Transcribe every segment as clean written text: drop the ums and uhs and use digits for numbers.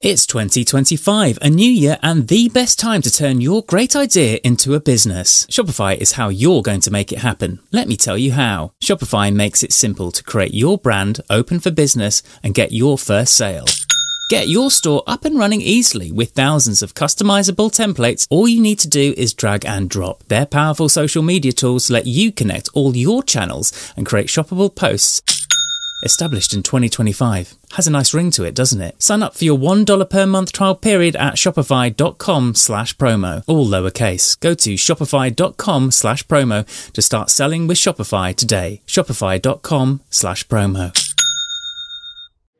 It's 2025, a new year and the best time to turn your great idea into a business. Shopify is how you're going to make it happen. Let me tell you how. Shopify makes it simple to create your brand, open for business, and get your first sale. Get your store up and running easily with thousands of customizable templates. All you need to do is drag and drop. Their powerful social media tools let you connect all your channels and create shoppable posts. Established in 2025. Has a nice ring to it, doesn't it? Sign up for your $1 per month trial period at shopify.com/promo. All lowercase. Go to shopify.com/promo to start selling with Shopify today. Shopify.com/promo.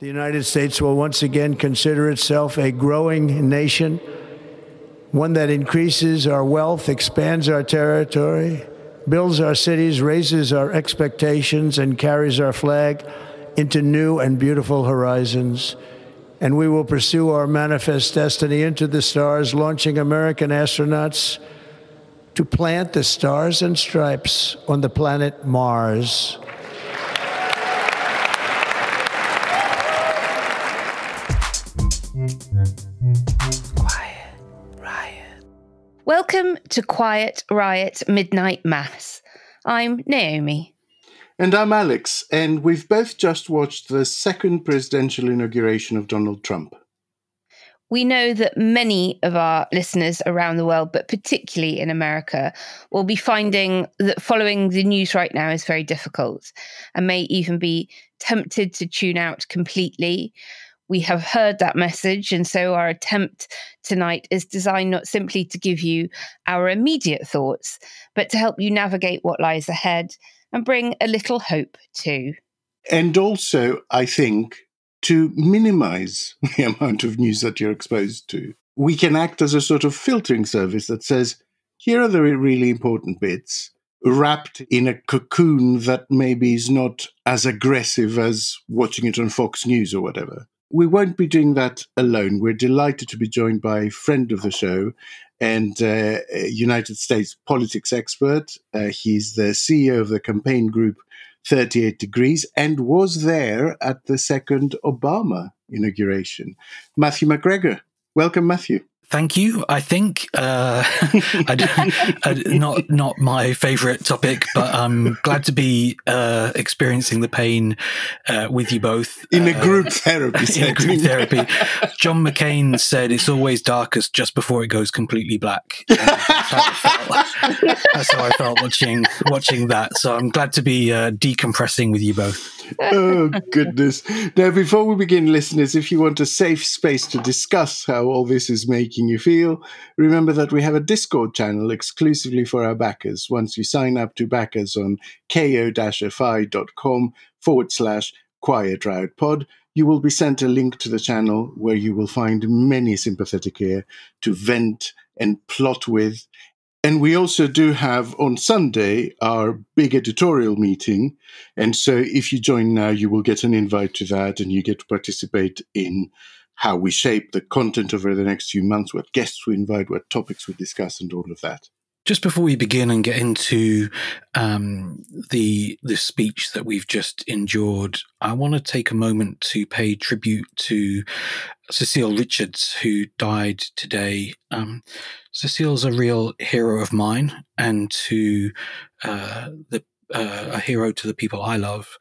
The United States will once again consider itself a growing nation, one that increases our wealth, expands our territory, builds our cities, raises our expectations, and carries our flag into new and beautiful horizons. And we will pursue our manifest destiny into the stars, launching American astronauts to plant the stars and stripes on the planet Mars. Quiet Riot. Welcome to Quiet Riot Midnight Mass. I'm Naomi. And I'm Alex, and we've both just watched the second presidential inauguration of Donald Trump. We know that many of our listeners around the world, but particularly in America, will be finding that following the news right now is very difficult and may even be tempted to tune out completely. We have heard that message, and so our attempt tonight is designed not simply to give you our immediate thoughts, but to help you navigate what lies ahead and bring a little hope too. And also, I think, to minimize the amount of news that you're exposed to. We can act as a sort of filtering service that says, here are the really important bits, wrapped in a cocoon that maybe is not as aggressive as watching it on Fox News or whatever. We won't be doing that alone. We're delighted to be joined by a friend of the show and a United States politics expert. He's the CEO of the campaign group 38 Degrees and was there at the second Obama inauguration. Matthew McGregor. Welcome, Matthew. Thank you. I think not my favourite topic, but I'm glad to be experiencing the pain with you both in a group therapy. In a group therapy. John McCain said it's always darkest just before it goes completely black. That's how I felt watching that. So I'm glad to be decompressing with you both. Oh, goodness. Now, before we begin, listeners, if you want a safe space to discuss how all this is making you feel, remember that we have a Discord channel exclusively for our backers. Once you sign up to backers on ko-fi.com/Quiet Riot Pod, you will be sent a link to the channel where you will find many sympathetic ear to vent and plot with. And we also do have on Sunday our big editorial meeting. And so if you join now, you will get an invite to that and you get to participate in how we shape the content over the next few months, what guests we invite, what topics we discuss, and all of that. Just before we begin and get into the speech that we've just endured, I want to take a moment to pay tribute to Cecile Richards, who died today. Cecile's a real hero of mine and to a hero to the people I love.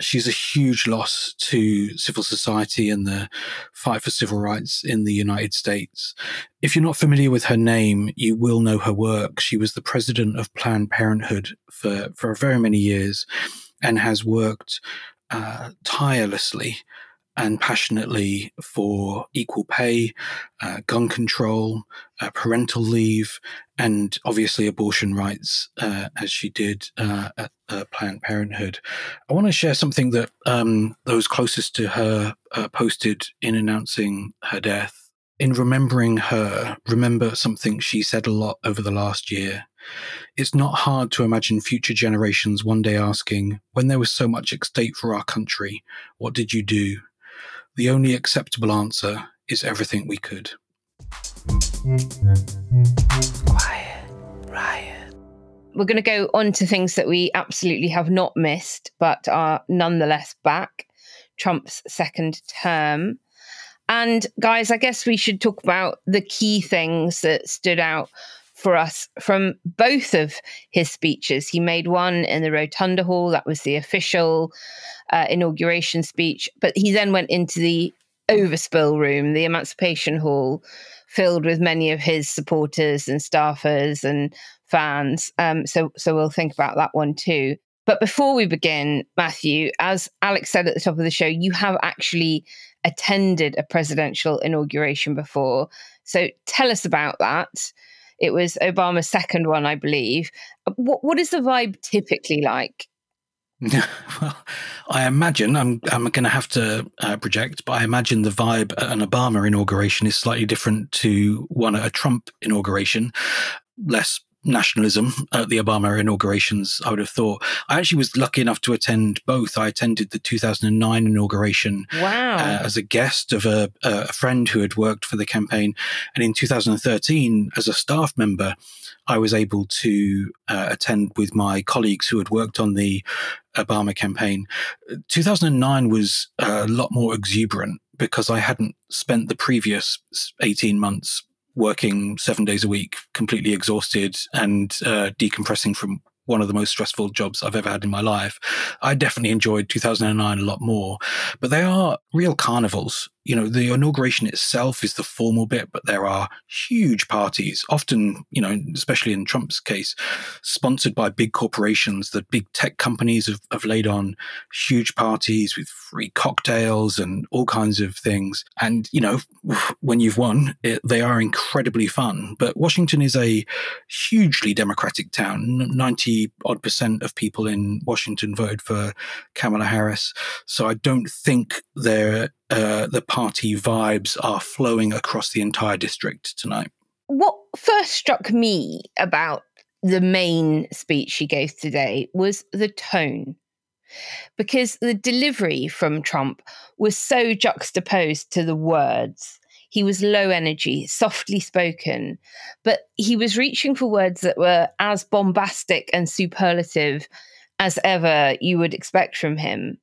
She's a huge loss to civil society and the fight for civil rights in the United States. If you're not familiar with her name, you will know her work. She was the president of Planned Parenthood for very many years and has worked tirelessly and passionately for equal pay, gun control, parental leave, and obviously abortion rights, as she did at Planned Parenthood. I want to share something that those closest to her posted in announcing her death. In remembering her, remember something she said a lot over the last year. It's not hard to imagine future generations one day asking, when there was so much at stake for our country, what did you do? The only acceptable answer is everything we could. Quiet Riot. We're going to go on to things that we absolutely have not missed, but are nonetheless back. Trump's second term. And guys, I guess we should talk about the key things that stood out for us from both of his speeches. He made one in the Rotunda Hall, that was the official inauguration speech, but he then went into the overspill room, the Emancipation Hall, filled with many of his supporters and staffers and fans. So we'll think about that one too. But before we begin, Matthew, as Alex said at the top of the show, you have actually attended a presidential inauguration before. So tell us about that. It was Obama's second one, I believe. What is the vibe typically like? Well, I imagine, I'm going to have to project, but I imagine the vibe at an Obama inauguration is slightly different to one at a Trump inauguration. Less nationalism at the Obama inaugurations, I would have thought. I actually was lucky enough to attend both. I attended the 2009 inauguration as a guest of a friend who had worked for the campaign. And in 2013, as a staff member, I was able to attend with my colleagues who had worked on the Obama campaign. 2009 was a lot more exuberant because I hadn't spent the previous 18 months working 7 days a week, completely exhausted and decompressing from one of the most stressful jobs I've ever had in my life. I definitely enjoyed 2009 a lot more, but they are real carnivals. You know, the inauguration itself is the formal bit, but there are huge parties, often, you know, especially in Trump's case, sponsored by big corporations. The big tech companies have laid on huge parties with free cocktails and all kinds of things. And, you know, when you've won, they are incredibly fun. But Washington is a hugely democratic town. 90% of people in Washington voted for Kamala Harris. So I don't think the party vibes are flowing across the entire district tonight. What first struck me about the main speech she gave today was the tone. Because the delivery from Trump was so juxtaposed to the words. He was low energy, softly spoken, but he was reaching for words that were as bombastic and superlative as ever you would expect from him.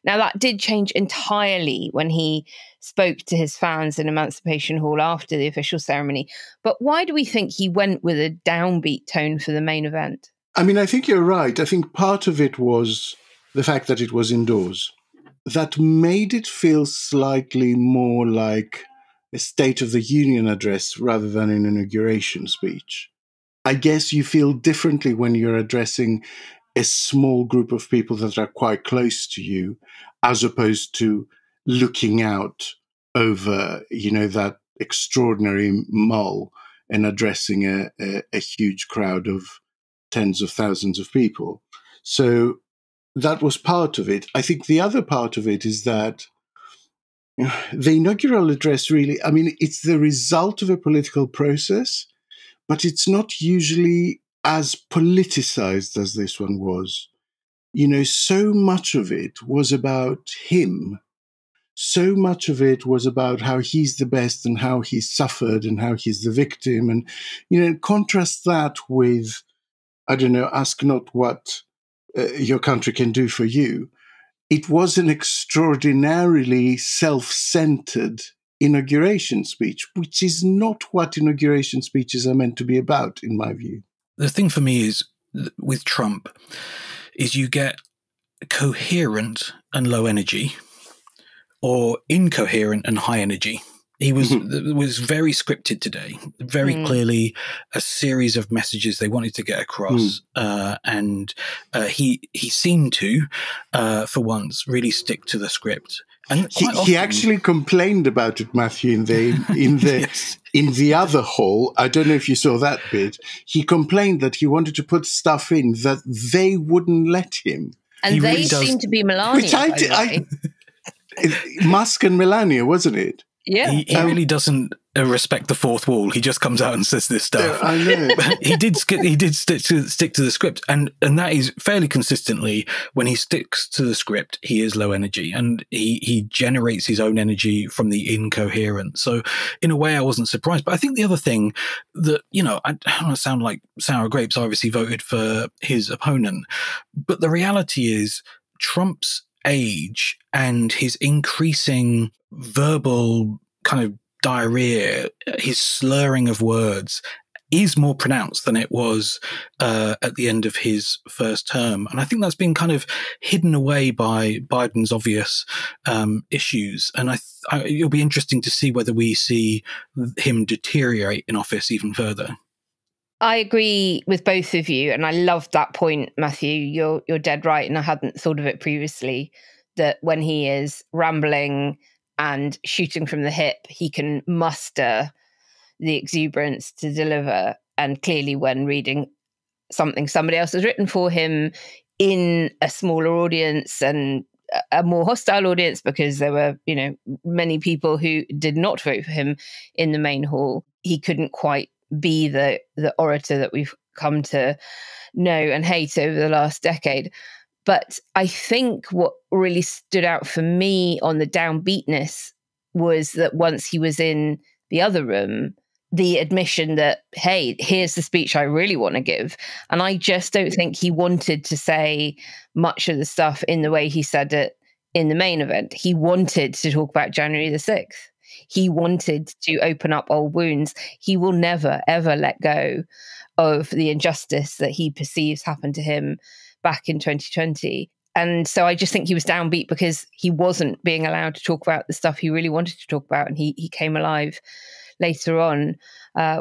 Now, that did change entirely when he spoke to his fans in Emancipation Hall after the official ceremony. But why do we think he went with a downbeat tone for the main event? I mean, I think you're right. I think part of it was the fact that it was indoors. That made it feel slightly more like a State of the Union address rather than an inauguration speech. I guess you feel differently when you're addressing a small group of people that are quite close to you, as opposed to looking out over, you know, that extraordinary mall and addressing a huge crowd of tens of thousands of people. So that was part of it. I think the other part of it is that the inaugural address really, I mean, it's the result of a political process, but it's not usually as politicized as this one was. You know, so much of it was about him. So much of it was about how he's the best and how he's suffered and how he's the victim. And, you know, contrast that with, I don't know, ask not what your country can do for you. It was an extraordinarily self-centered inauguration speech, which is not what inauguration speeches are meant to be about, in my view. The thing for me is, with Trump, is you get coherent and low energy, or incoherent and high energy. He was very scripted today, very clearly a series of messages they wanted to get across, and he seemed to, for once, really stick to the script. And he actually complained about it, Matthew, in the yes. In the other hall. I don't know if you saw that bit. He complained that he wanted to put stuff in that they wouldn't let him. And they really seem to be Melania. Musk and Melania, wasn't it? Yeah, he really doesn't respect the fourth wall. He just comes out and says this stuff. I know. he did stick to the script, and that is fairly consistently when he sticks to the script, he is low energy, and he generates his own energy from the incoherent. So in a way, I wasn't surprised. But I think the other thing that, you know, I don't want to sound like sour grapes. I obviously voted for his opponent, but the reality is Trump's age and his increasing verbal kind of diarrhea, his slurring of words is more pronounced than it was at the end of his first term. And I think that's been kind of hidden away by Biden's obvious issues. And it'll be interesting to see whether we see him deteriorate in office even further. I agree with both of you. And I love that point, Matthew. You're dead right. And I hadn't thought of it previously, that when he is rambling and shooting from the hip, he can muster the exuberance to deliver. And clearly when reading something somebody else has written for him in a smaller audience and a more hostile audience, because there were, many people who did not vote for him in the main hall, he couldn't quite be the orator that we've come to know and hate over the last decade. But I think what really stood out for me on the downbeatness was that once he was in the other room, the admission that, hey, here's the speech I really want to give. And I just don't think he wanted to say much of the stuff in the way he said it in the main event. He wanted to talk about January the 6th. He wanted to open up old wounds. He will never, ever let go of the injustice that he perceives happened to him back in 2020. And so I just think he was downbeat because he wasn't being allowed to talk about the stuff he really wanted to talk about. And he came alive later on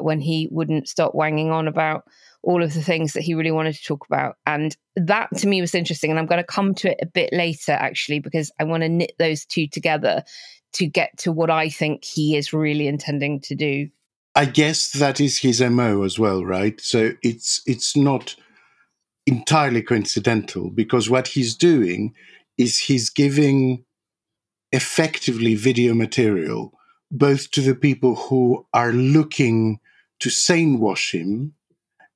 when he wouldn't stop wanging on about all of the things that he really wanted to talk about. And that to me was interesting. And I'm going to come to it a bit later, actually, because I want to knit those two together to get to what I think he is really intending to do. I guess that is his MO as well, right? So it's not entirely coincidental, because what he's doing is he's giving effectively video material both to the people who are looking to sane wash him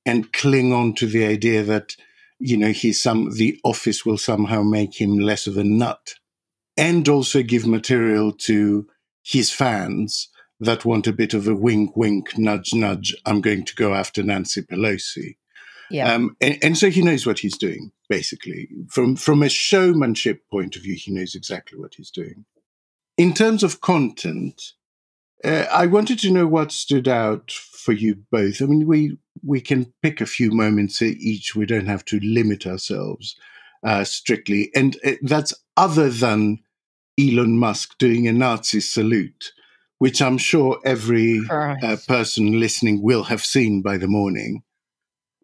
and cling on to the idea that, the office will somehow make him less of a nut, and also give material to his fans that want a bit of a wink, wink, nudge, nudge. I'm going to go after Nancy Pelosi. Yeah. And so he knows what he's doing, basically. From a showmanship point of view, he knows exactly what he's doing. In terms of content, I wanted to know what stood out for you both. I mean, we can pick a few moments each. We don't have to limit ourselves strictly. And that's other than Elon Musk doing a Nazi salute, which I'm sure every person listening will have seen by the morning.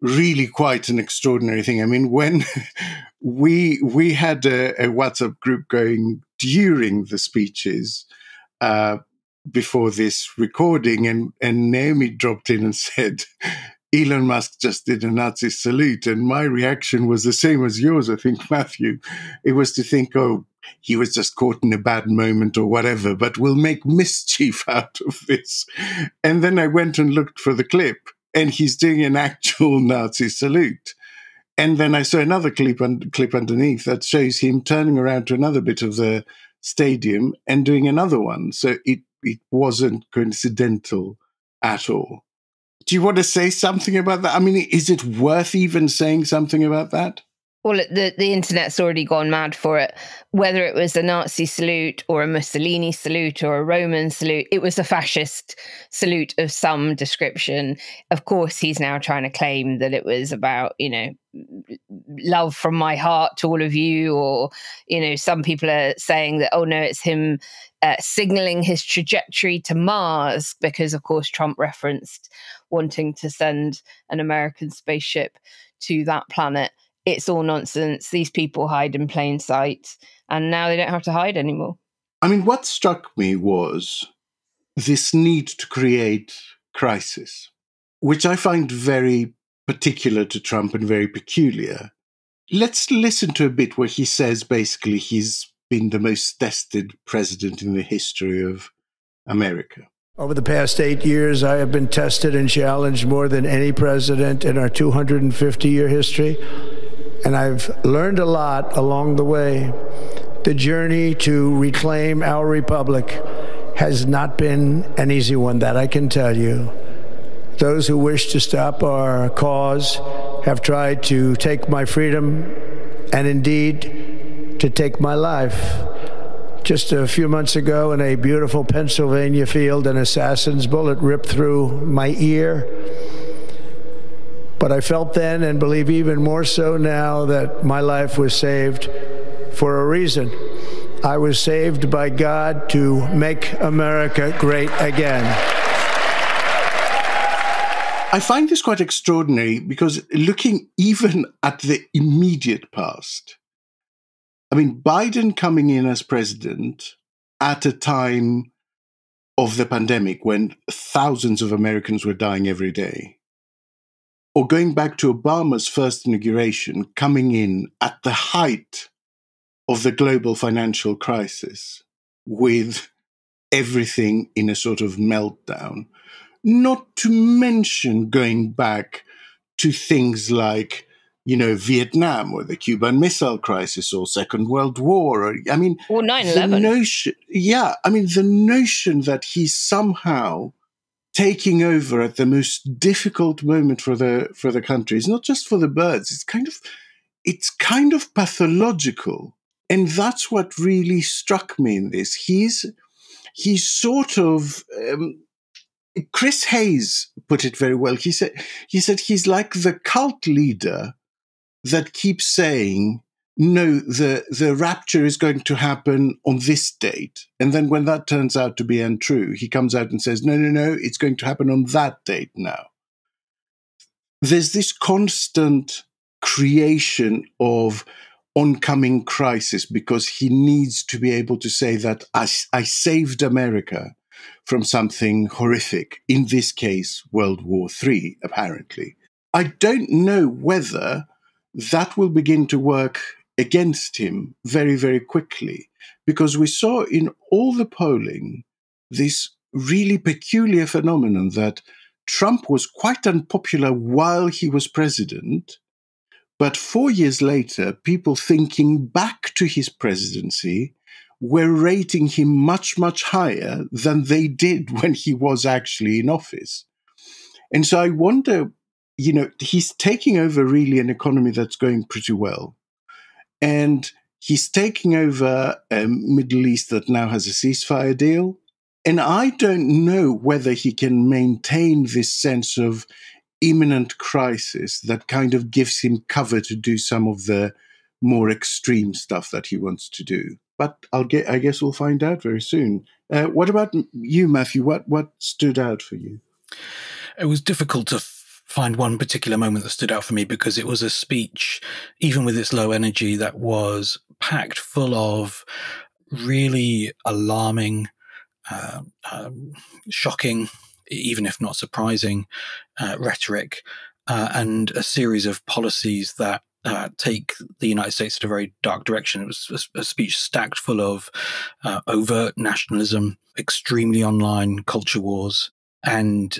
Really quite an extraordinary thing. I mean, when we had a WhatsApp group going during the speeches before this recording, and Naomi dropped in and said, Elon Musk just did a Nazi salute. And my reaction was the same as yours, I think, Matthew. It was to think, oh, he was just caught in a bad moment or whatever, but we'll make mischief out of this. And then I went and looked for the clip, and he's doing an actual Nazi salute. And then I saw another clip underneath that shows him turning around to another bit of the stadium and doing another one. So it wasn't coincidental at all. Do you want to say something about that? I mean, is it worth even saying something about that? Well, the internet's already gone mad for it. Whether it was a Nazi salute or a Mussolini salute or a Roman salute, it was a fascist salute of some description. Of course, he's now trying to claim that it was about, love from my heart to all of you. Or, some people are saying that, oh, no, it's him signaling his trajectory to Mars, because, of course, Trump referenced wanting to send an American spaceship to that planet. It's all nonsense. These people hide in plain sight, and now they don't have to hide anymore. I mean, what struck me was this need to create crisis, which I find very particular to Trump and very peculiar. Let's listen to a bit where he says basically he's been the most tested president in the history of America. Over the past 8 years, I have been tested and challenged more than any president in our 250-year history. And I've learned a lot along the way. The journey to reclaim our republic has not been an easy one, that I can tell you. Those who wish to stop our cause have tried to take my freedom and indeed to take my life. Just a few months ago in a beautiful Pennsylvania field, an assassin's bullet ripped through my ear. But I felt then, and believe even more so now, that my life was saved for a reason. I was saved by God to make America great again. I find this quite extraordinary because looking even at the immediate past, I mean, Biden coming in as president at a time of the pandemic when thousands of Americans were dying every day, or going back to Obama's first inauguration, coming in at the height of the global financial crisis with everything in a sort of meltdown, not to mention going back to things like, you know, Vietnam or the Cuban Missile Crisis or Second World War, or 9/11. The notion that he's somehow taking over at the most difficult moment for the country is not just for the birds. It's kind of pathological, and that's what really struck me in this. He's sort of. Chris Hayes put it very well. He said he's like the cult leader that keeps saying, no, the rapture is going to happen on this date. And then when that turns out to be untrue, he comes out and says, no, it's going to happen on that date now. There's this constant creation of oncoming crisis because he needs to be able to say that I saved America from something horrific, in this case, World War III, apparently. I don't know whether that will begin to work against him very, very quickly, because we saw in all the polling this really peculiar phenomenon that Trump was quite unpopular while he was president, but 4 years later, people thinking back to his presidency were rating him much, much higher than they did when he was actually in office. And so I wonder, you know, he's taking over really an economy that's going pretty well. And he's taking over a Middle East that now has a ceasefire deal. And I don't know whether he can maintain this sense of imminent crisis that kind of gives him cover to do some of the more extreme stuff that he wants to do. But I guess we'll find out very soon. What about you, Matthew? What stood out for you? It was difficult to find one particular moment that stood out for me because it was a speech, even with its low energy, that was packed full of really alarming, shocking, even if not surprising, rhetoric, and a series of policies that take the United States in a very dark direction. It was a speech stacked full of overt nationalism, extremely online culture wars, and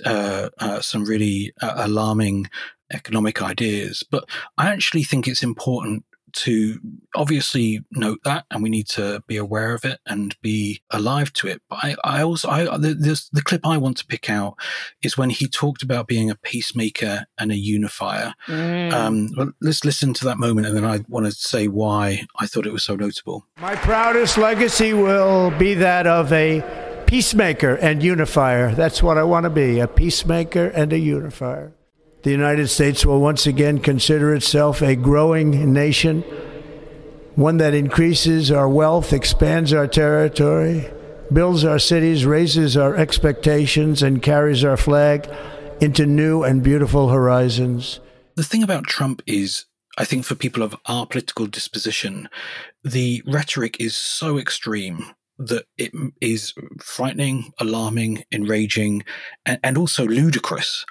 some really alarming economic ideas. But I actually think it's important to obviously note that, and we need to be aware of it and be alive to it. But the clip I want to pick out is when he talked about being a peacemaker and a unifier. Well, let's listen to that moment, and then I want to say why I thought it was so notable. My proudest legacy will be that of a peacemaker and unifier. That's what I want to be, a peacemaker and a unifier. The United States will once again consider itself a growing nation, one that increases our wealth, expands our territory, builds our cities, raises our expectations, and carries our flag into new and beautiful horizons. The thing about Trump is, I think for people of our political disposition, the rhetoric is so extreme that it is frightening, alarming, enraging, and also ludicrous.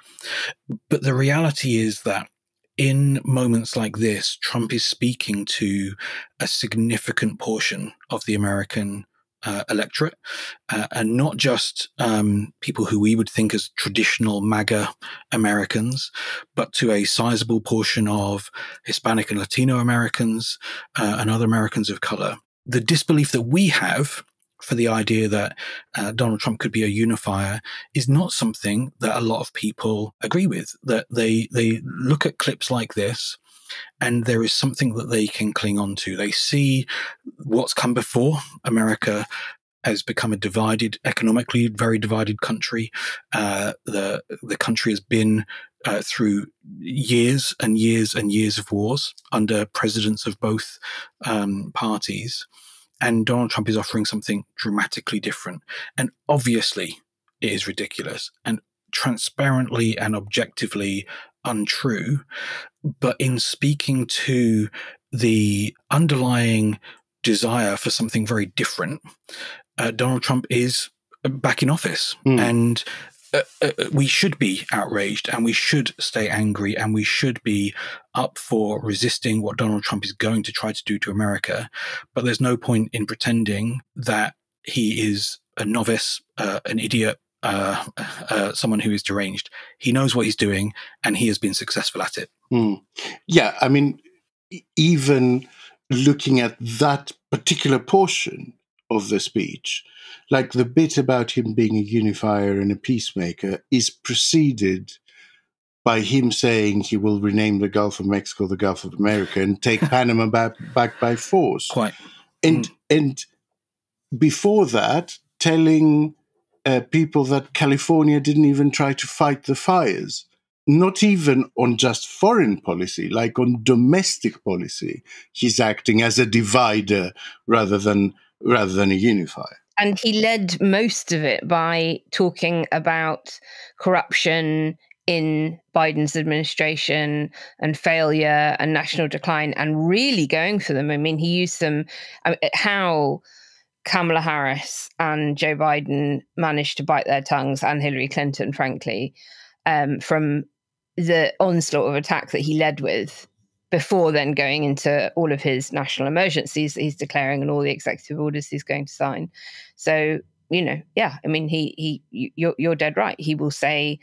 But the reality is that in moments like this, Trump is speaking to a significant portion of the American electorate, and not just people who we would think as traditional MAGA Americans, but to a sizable portion of Hispanic and Latino Americans and other Americans of color. The disbelief that we have for the idea that Donald Trump could be a unifier is not something that a lot of people agree with. That they look at clips like this and there is something that they can cling on to. They see what's come before. America has become a divided, economically very divided country. The country has been through years and years and years of wars under presidents of both parties. And Donald Trump is offering something dramatically different. And obviously, it is ridiculous and transparently and objectively untrue. But in speaking to the underlying desire for something very different, Donald Trump is back in office. And we should be outraged, and we should stay angry, and we should be up for resisting what Donald Trump is going to try to do to America. But there's no point in pretending that he is a novice, an idiot, someone who is deranged. He knows what he's doing, and he has been successful at it. Yeah, I mean, even looking at that particular portion of the speech, like the bit about him being a unifier and a peacemaker is preceded by him saying he will rename the Gulf of Mexico the Gulf of America and take Panama back by force. Quite. And before that, telling people that California didn't even try to fight the fires, not even on just foreign policy, like on domestic policy. He's acting as a divider rather than a unifier. And he led most of it by talking about corruption in Biden's administration and failure and national decline, and really going for them. I mean, he used them, how Kamala Harris and Joe Biden managed to bite their tongues, and Hillary Clinton, frankly, from the onslaught of attack that he led with, before then going into all of his national emergencies that he's declaring and all the executive orders he's going to sign. So, yeah, I mean, you're dead right. He will say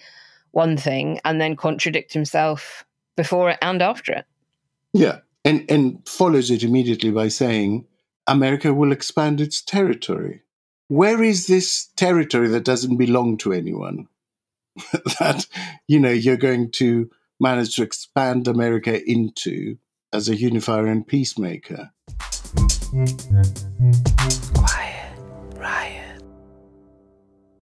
one thing and then contradict himself before it and after it. Yeah, and follows it immediately by saying America will expand its territory. Where is this territory that doesn't belong to anyone? That, you're going to manage to expand America into as a unifier and peacemaker. Quiet riot.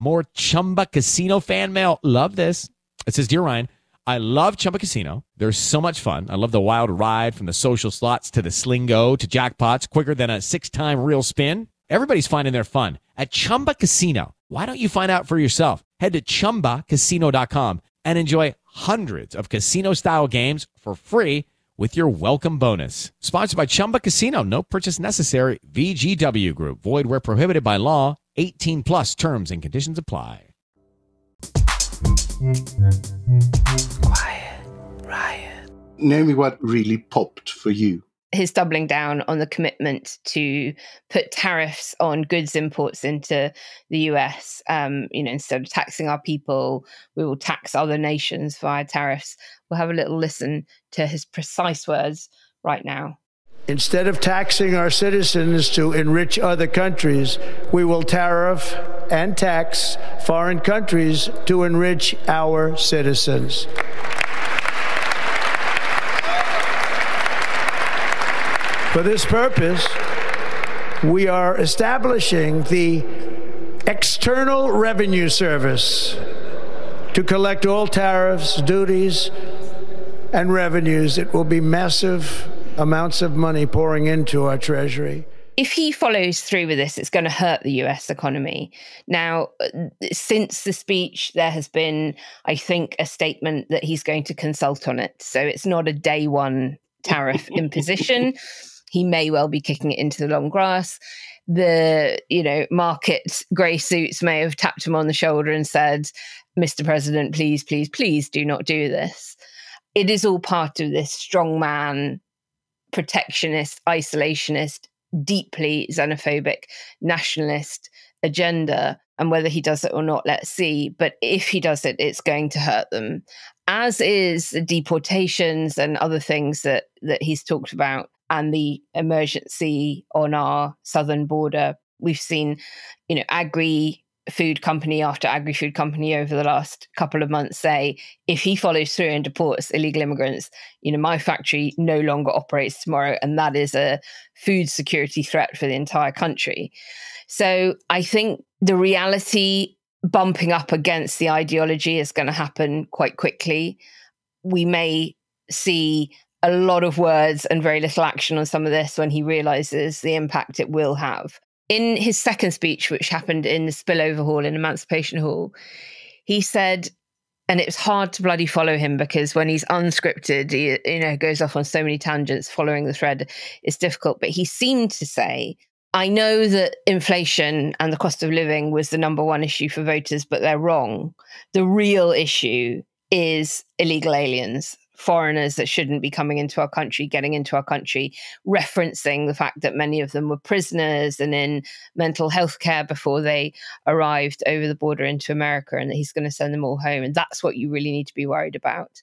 More Chumba Casino fan mail. Love this. It says, Dear Ryan, I love Chumba Casino. They're so much fun. I love the wild ride from the social slots to the Slingo to jackpots quicker than a 6-time real spin. Everybody's finding their fun at Chumba Casino. Why don't you find out for yourself? Head to ChumbaCasino.com and enjoy hundreds of casino-style games for free with your welcome bonus. Sponsored by Chumba Casino. No purchase necessary. VGW Group. Void where prohibited by law. 18 plus terms and conditions apply. Quiet riot. Naomi, what really popped for you? His doubling down on the commitment to put tariffs on goods imports into the US. Instead of taxing our people, we will tax other nations via tariffs. We'll have a little listen to his precise words right now. Instead of taxing our citizens to enrich other countries, we will tariff and tax foreign countries to enrich our citizens. For this purpose, we are establishing the External Revenue Service to collect all tariffs, duties, and revenues. It will be massive amounts of money pouring into our treasury. If he follows through with this, it's going to hurt the US economy. Now, since the speech, there has been, I think, a statement that he's going to consult on it. So it's not a day one tariff imposition. He may well be kicking it into the long grass. The, market grey suits may have tapped him on the shoulder and said, Mr. President, please, please, please do not do this. It is all part of this strongman, protectionist, isolationist, deeply xenophobic, nationalist agenda. And whether he does it or not, let's see. But if he does it, it's going to hurt them, as is the deportations and other things that he's talked about, and the emergency on our southern border. We've seen, food company after agri-food company over the last couple of months say, if he follows through and deports illegal immigrants, my factory no longer operates tomorrow. And that is a food security threat for the entire country. So I think the reality bumping up against the ideology is going to happen quite quickly. We may see a lot of words and very little action on some of this when he realizes the impact it will have. In his second speech, which happened in the Spillover Hall in Emancipation Hall, he said, and it was hard to bloody follow him because when he's unscripted, he goes off on so many tangents, following the thread is difficult. But he seemed to say, I know that inflation and the cost of living was the number one issue for voters, but they're wrong. The real issue is illegal aliens, foreigners that shouldn't be coming into our country, getting into our country, referencing the fact that many of them were prisoners and in mental health care before they arrived over the border into America, and that he's going to send them all home. And that's what you really need to be worried about.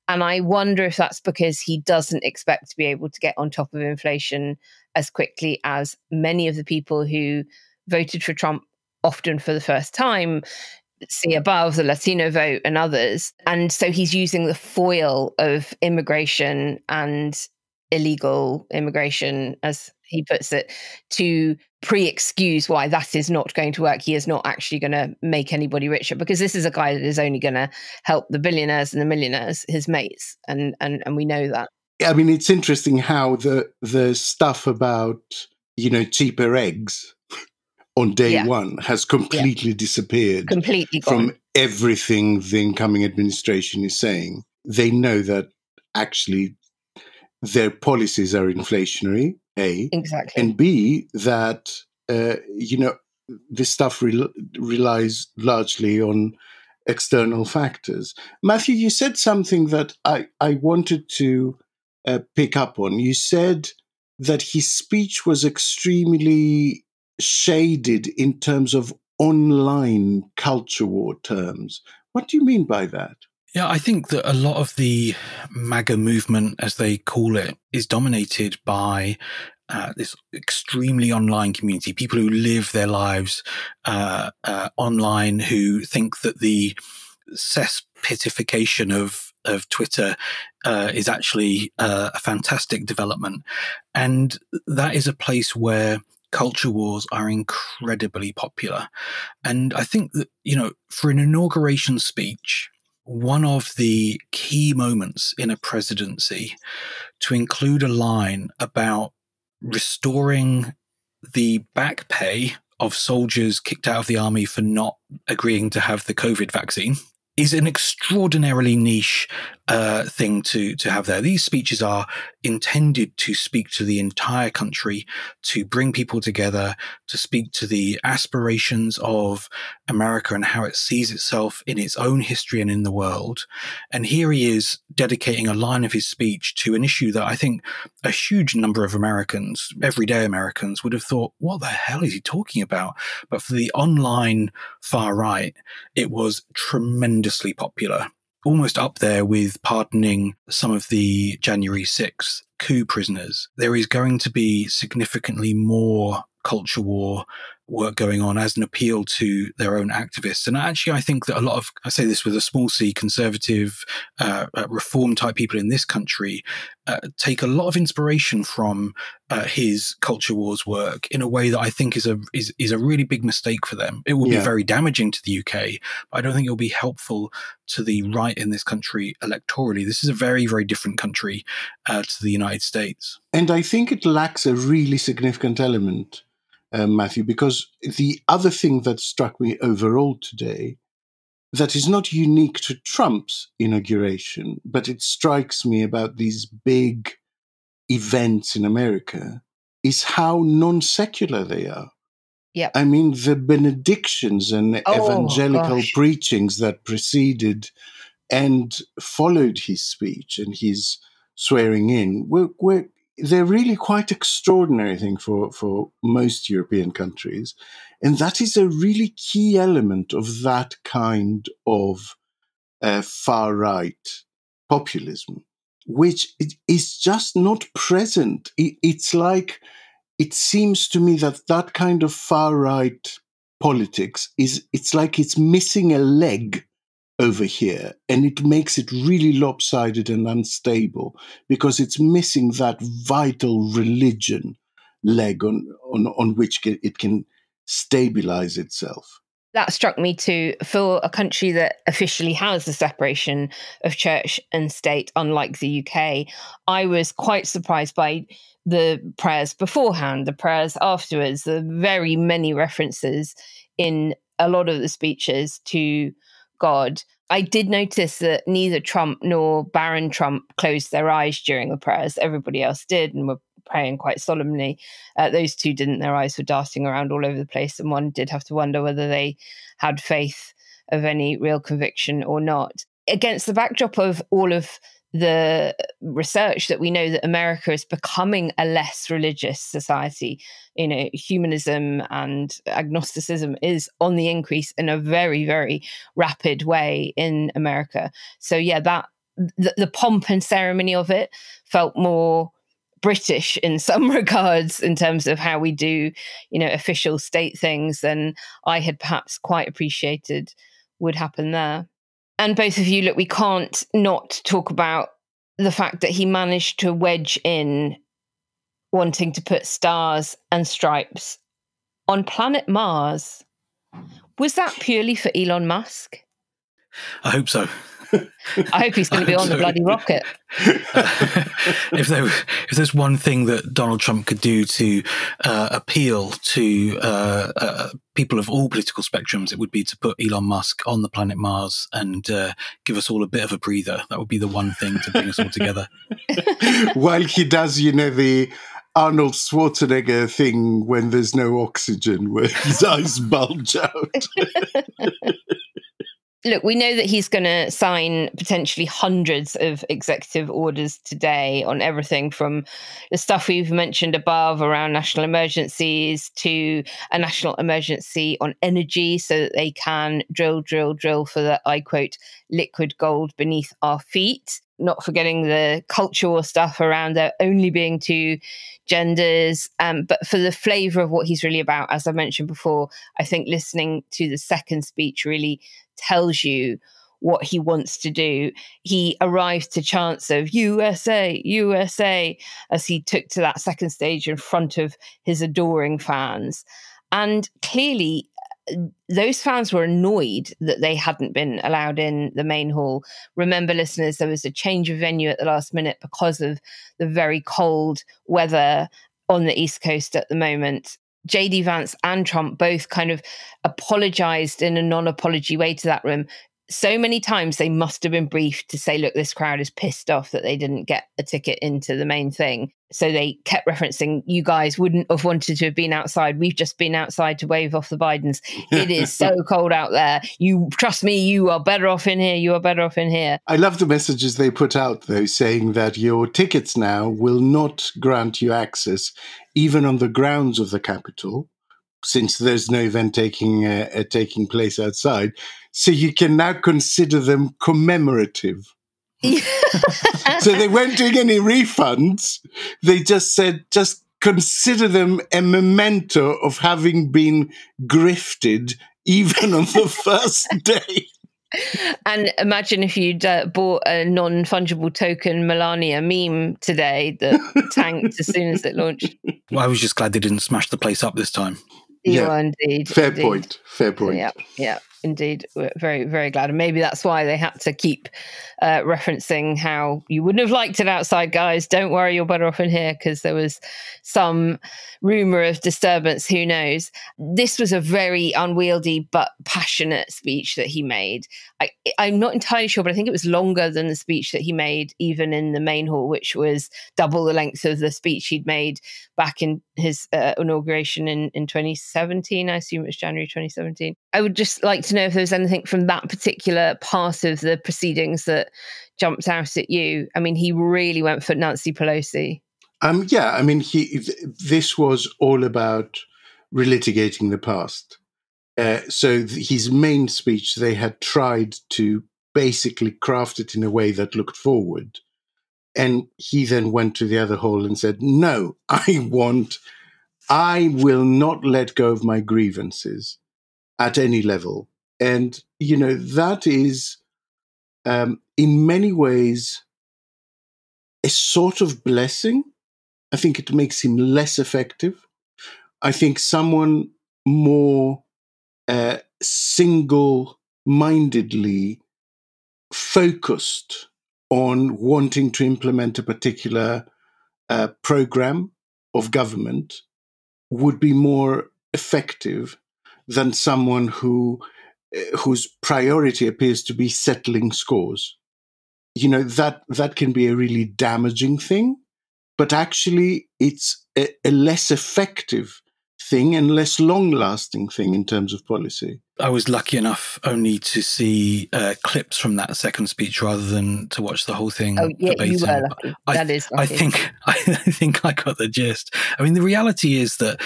And I wonder if that's because he doesn't expect to be able to get on top of inflation as quickly as many of the people who voted for Trump, often for the first time, see above the Latino vote and others. And so he's using the foil of immigration and illegal immigration, as he puts it, to pre-excuse why that is not going to work. He is not actually going to make anybody richer, because this is a guy that is only going to help the billionaires and the millionaires, his mates. And we know that. I mean, it's interesting how the stuff about, cheaper eggs on day one has completely disappeared from everything the incoming administration is saying. They know that actually their policies are inflationary, A. Exactly. And B, that, this stuff relies largely on external factors. Matthew, you said something that I wanted to pick up on. You said that his speech was extremely shaded in terms of online culture war terms. What do you mean by that? Yeah, I think that a lot of the MAGA movement, as they call it, is dominated by this extremely online community, people who live their lives online, who think that the cesspitification of Twitter is actually a fantastic development. And that is a place where culture wars are incredibly popular. And I think that, for an inauguration speech, one of the key moments in a presidency to include a line about restoring the back pay of soldiers kicked out of the army for not agreeing to have the COVID vaccine is an extraordinarily niche thing to have there. These speeches are intended to speak to the entire country, to bring people together, to speak to the aspirations of America and how it sees itself in its own history and in the world. And here he is dedicating a line of his speech to an issue that I think a huge number of Americans, everyday Americans, would have thought, what the hell is he talking about? But for the online far right, it was tremendously popular, almost up there with pardoning some of the January 6th coup prisoners. There is going to be significantly more culture war work going on as an appeal to their own activists. And actually, I think that a lot of, I say this with a small c, conservative, reform type people in this country take a lot of inspiration from his culture wars work in a way that I think is a really big mistake for them. It will be very damaging to the UK, but I don't think it will be helpful to the right in this country electorally. This is a very, very different country to the United States. And I think it lacks a really significant element, Matthew, because the other thing that struck me overall today that is not unique to Trump's inauguration, but it strikes me about these big events in America, is how non-secular they are. Yep. I mean, the benedictions and evangelical preachings that preceded and followed his speech and his swearing in they're really quite extraordinary thing for most European countries. And that is a really key element of that kind of far-right populism, which is just not present. It's like, it seems to me that kind of far-right politics is it's like it's missing a leg over here, and it makes it really lopsided and unstable because it's missing that vital religion leg on which it can stabilize itself. That struck me too. For a country that officially has the separation of church and state, unlike the UK, I was quite surprised by the prayers beforehand, the prayers afterwards, the very many references in a lot of the speeches to God. I did notice that neither Trump nor Baron Trump closed their eyes during the prayers. Everybody else did and were praying quite solemnly. Those two didn't. Their eyes were darting around all over the place, and one did have to wonder whether they had faith of any real conviction or not. Against the backdrop of all of the research that we know that America is becoming a less religious society, humanism and agnosticism is on the increase in a very, very rapid way in America. So yeah, that the pomp and ceremony of it felt more British in some regards in terms of how we do, official state things than I had perhaps quite appreciated would happen there. And both of you, look, we can't not talk about the fact that he managed to wedge in wanting to put stars and stripes on planet Mars. Was that purely for Elon Musk? I hope so. I hope he's going to be on the bloody rocket. If there's one thing that Donald Trump could do to appeal to people of all political spectrums, it would be to put Elon Musk on the planet Mars and give us all a bit of a breather. That would be the one thing to bring us all together. While he does, the Arnold Schwarzenegger thing when there's no oxygen, where his eyes bulge out. Look, we know that he's going to sign potentially hundreds of executive orders today on everything from the stuff we've mentioned above around national emergencies to a national emergency on energy so that they can drill for the, I quote, liquid gold beneath our feet. Not forgetting the cultural stuff around there only being two genders, but for the flavour of what he's really about, as I mentioned before, I think listening to the second speech really tells you what he wants to do. He arrived to chants of USA, USA, as he took to that second stage in front of his adoring fans. And clearly, those fans were annoyed that they hadn't been allowed in the main hall. Remember, listeners, there was a change of venue at the last minute because of the very cold weather on the East Coast at the moment. JD Vance and Trump both kind of apologized in a non-apology way to that room. So many times they must have been briefed to say, look, this crowd is pissed off that they didn't get a ticket into the main thing. So they kept referencing, you guys wouldn't have wanted to have been outside. We've just been outside to wave off the Bidens. It is so cold out there. You trust me, you are better off in here. You are better off in here. I love the messages they put out, though, saying that your tickets now will not grant you access even on the grounds of the Capitol, since there's no event taking place outside. So you can now consider them commemorative. So they weren't doing any refunds. They just said, just consider them a memento of having been grifted even on the first day. And imagine if you'd bought a non-fungible token Melania meme today that tanked as soon as it launched. Well, I was just glad they didn't smash the place up this time. Yeah, indeed. Fair point. Yeah, indeed. We're very, very glad. And maybe that's why they had to keep referencing how you wouldn't have liked it outside, guys. Don't worry, you're better off in here, because there was some rumor of disturbance. Who knows? This was a very unwieldy but passionate speech that he made. I'm not entirely sure, but I think it was longer than the speech that he made even in the main hall, which was double the length of the speech he'd made back in his inauguration in 2017. I assume it was January 2017. I would just like to know if there's anything from that particular part of the proceedings that jumped out at you. I mean, he really went for Nancy Pelosi. Yeah, I mean, this was all about relitigating the past. So his main speech, they had tried to basically craft it in a way that looked forward. And he then went to the other hall and said, no, I will not let go of my grievances. at any level. And, that is, in many ways, a sort of blessing. I think it makes him less effective. I think someone more single-mindedly focused on wanting to implement a particular program of government would be more effective than someone whose priority appears to be settling scores. That can be a really damaging thing, but actually it's a less effective thing and less long-lasting thing in terms of policy. I was lucky enough only to see clips from that second speech rather than to watch the whole thing. Oh, yeah, verbatim. you were lucky. That is lucky. I think I got the gist. I mean, the reality is that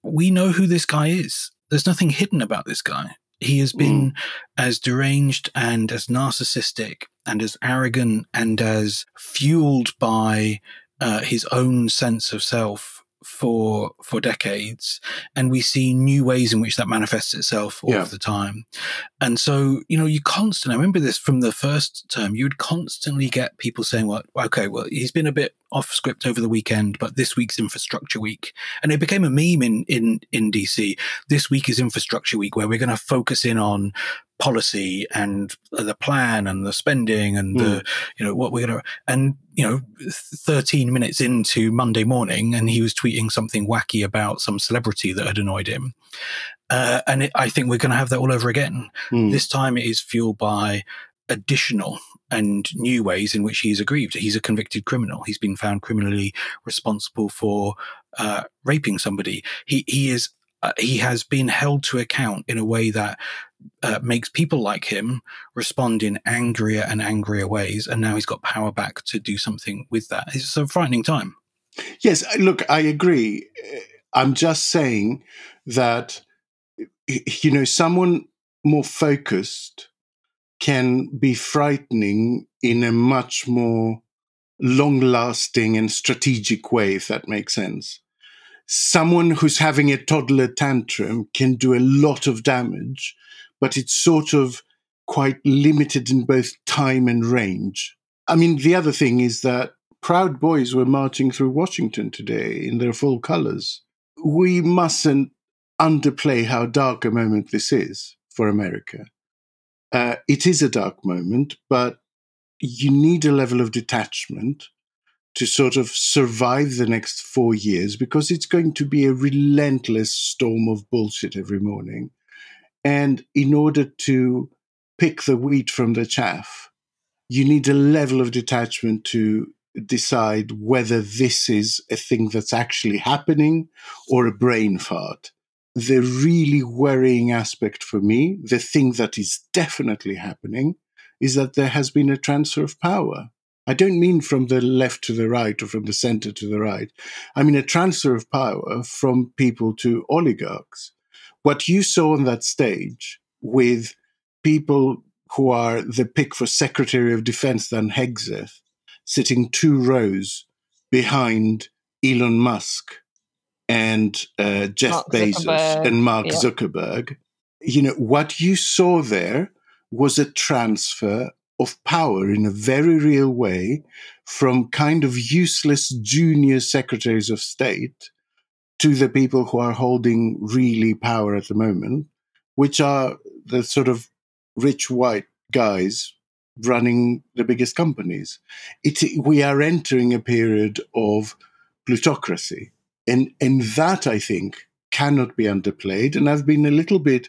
we know who this guy is. There's nothing hidden about this guy. He has been as deranged and as narcissistic and as arrogant and as fueled by his own sense of self for decades, and we see new ways in which that manifests itself all of the time. And so, you constantly, I remember this from the first term, you would constantly get people saying, well, he's been a bit off script over the weekend, but this week's infrastructure week. And it became a meme in DC. This week is infrastructure week, where we're going to focus in on policy and the plan and the spending and the, what we're going to, and, 13 minutes into Monday morning, and he was tweeting something wacky about some celebrity that had annoyed him. I think we're going to have that all over again. This time it is fueled by additional and new ways in which he's aggrieved. He's a convicted criminal. He's been found criminally responsible for raping somebody. He has been held to account in a way that makes people like him respond in angrier and angrier ways. And now he's got power back to do something with that. It's a frightening time. Yes, look, I agree. I'm just saying that, someone more focused can be frightening in a much more long-lasting and strategic way, if that makes sense. Someone who's having a toddler tantrum can do a lot of damage, but it's sort of quite limited in both time and range. I mean, the other thing is that Proud Boys were marching through Washington today in their full colors. We mustn't underplay how dark a moment this is for America. It is a dark moment, but you need a level of detachment to sort of survive the next 4 years, because it's going to be a relentless storm of bullshit every morning. And in order to pick the wheat from the chaff, you need a level of detachment to decide whether this is a thing that's actually happening or a brain fart. The really worrying aspect for me, the thing that is definitely happening, is that there has been a transfer of power. I don't mean from the left to the right or from the center to the right. I mean a transfer of power from people to oligarchs. What you saw on that stage with people who are the pick for Secretary of Defense than Hegseth, sitting 2 rows behind Elon Musk and Jeff Bezos and Mark Zuckerberg, what you saw there was a transfer of power in a very real way from kind of useless junior secretaries of state to the people who are holding really power at the moment, which are the sort of rich white guys running the biggest companies. We are entering a period of plutocracy. And that, I think, cannot be underplayed. And I've been a little bit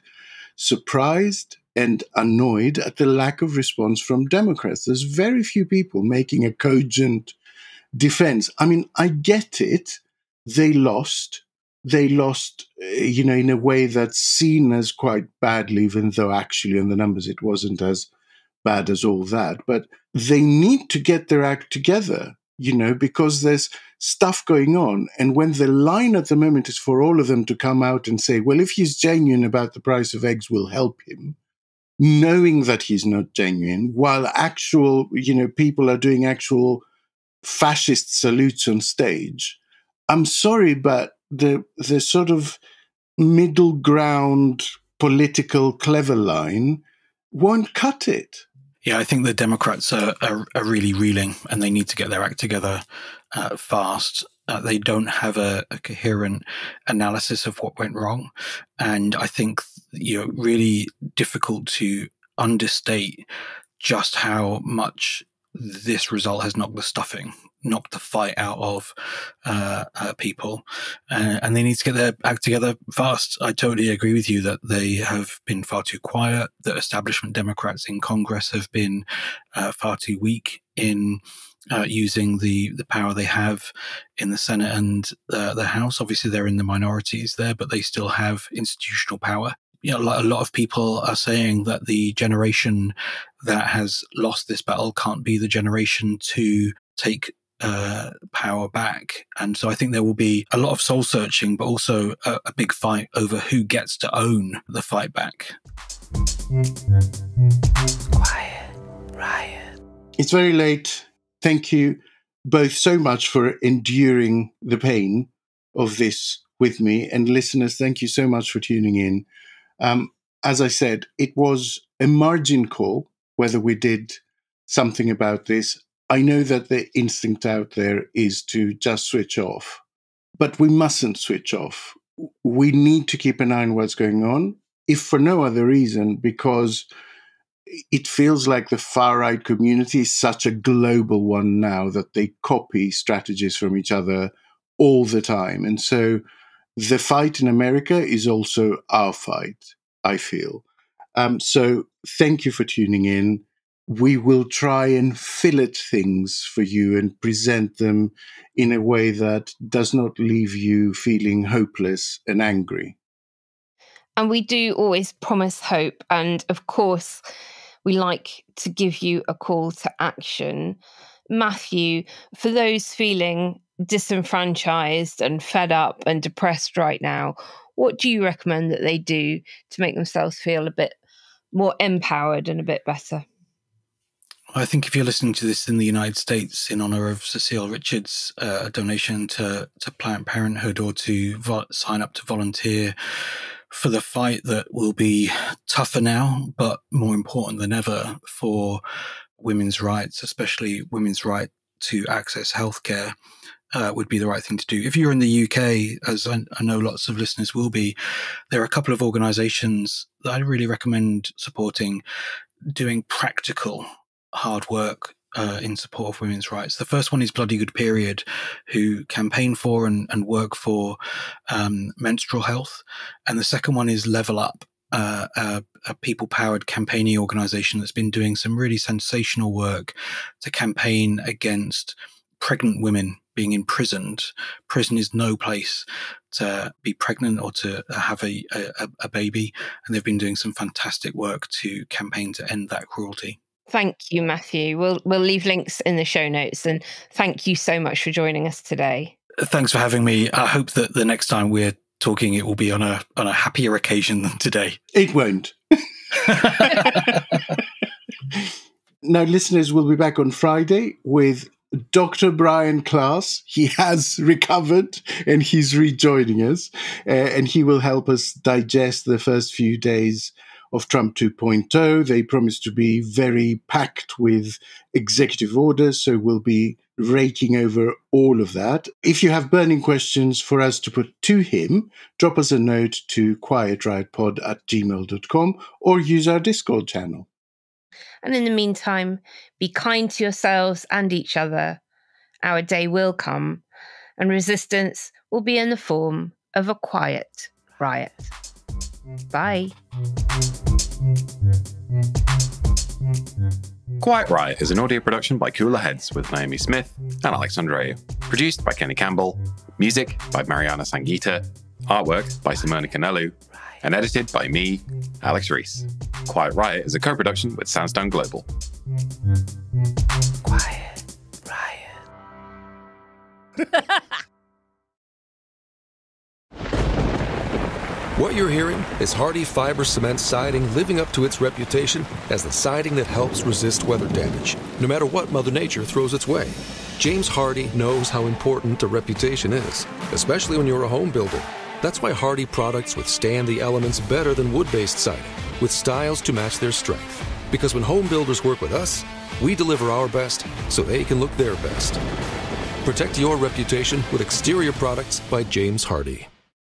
surprised and annoyed at the lack of response from Democrats. There's very few people making a cogent defense. I mean, I get it. They lost, in a way that's seen as quite badly, even though actually in the numbers it wasn't as bad as all that. But they need to get their act together, because there's stuff going on. And when the line at the moment is for all of them to come out and say, well, if he's genuine about the price of eggs, we'll help him, knowing that he's not genuine, while actual, people are doing actual fascist salutes on stage. I'm sorry, but the sort of middle ground political clever line won't cut it. Yeah, I think the Democrats are really reeling, and they need to get their act together fast. They don't have a coherent analysis of what went wrong. And I think, really difficult to understate just how much this result has knocked the fight out of people. And they need to get their act together fast. I totally agree with you that they have been far too quiet, that establishment Democrats in Congress have been far too weak in using the power they have in the Senate and the House. Obviously, they're in the minorities there, but they still have institutional power. A lot of people are saying that the generation that has lost this battle can't be the generation to take power back. And so I think there will be a lot of soul searching, but also a big fight over who gets to own the fight back. Quiet Riot. It's very late. Thank you both so much for enduring the pain of this with me. And listeners, thank you so much for tuning in. As I said, it was a margin call whether we did something about this. I know that the instinct out there is to just switch off, but we mustn't switch off. We need to keep an eye on what's going on, if for no other reason, because it feels like the far-right community is such a global one now that they copy strategies from each other all the time. And so the fight in America is also our fight, I feel. So thank you for tuning in. We will try and fillet things for you and present them in a way that does not leave you feeling hopeless and angry. And we do always promise hope. And of course, we like to give you a call to action. Matthew, for those feeling disenfranchised and fed up and depressed right now, what do you recommend that they do to make themselves feel a bit more empowered and a bit better? I think if you're listening to this in the United States in honor of Cecile Richards, a donation to Planned Parenthood, or to sign up to volunteer for the fight that will be tougher now, but more important than ever for women's rights, especially women's right to access healthcare, would be the right thing to do. If you're in the UK, as I know lots of listeners will be, there are a couple of organisations that I really recommend supporting, doing practical hard work in support of women's rights. The first one is Bloody Good Period, who campaign for and work for menstrual health. And the second one is Level Up, a people-powered campaigning organisation that's been doing some really sensational work to campaign against pregnant women being imprisoned. Prison is no place to be pregnant or to have a baby. And they've been doing some fantastic work to campaign to end that cruelty. Thank you, Matthew. We'll leave links in the show notes, and thank you so much for joining us today. Thanks for having me. I hope that the next time we're talking, it will be on a happier occasion than today. It won't. Now, listeners, we'll be back on Friday with Dr. Brian Klaas. He has recovered and he's rejoining us, and he will help us digest the first few days of Trump 2.0. They promise to be very packed with executive orders, so we'll be raking over all of that. If you have burning questions for us to put to him, drop us a note to quietriotpod@gmail.com or use our Discord channel. And in the meantime, be kind to yourselves and each other. Our day will come, and resistance will be in the form of a quiet riot. Bye. Quiet Riot is an audio production by Cooler Heads with Naomi Smith and Alex Andreou. Produced by Kenny Campbell. Music by Mariana Sangeeta. Artwork by Simona Canelu. And edited by me, Alex Reese. Quiet Riot is a co-production with Soundstone Global. Quiet Riot. What you're hearing is Hardie Fiber Cement Siding living up to its reputation as the siding that helps resist weather damage, no matter what Mother Nature throws its way. James Hardie knows how important a reputation is, especially when you're a home builder. That's why Hardie products withstand the elements better than wood-based siding, with styles to match their strength. Because when home builders work with us, we deliver our best so they can look their best. Protect your reputation with exterior products by James Hardie.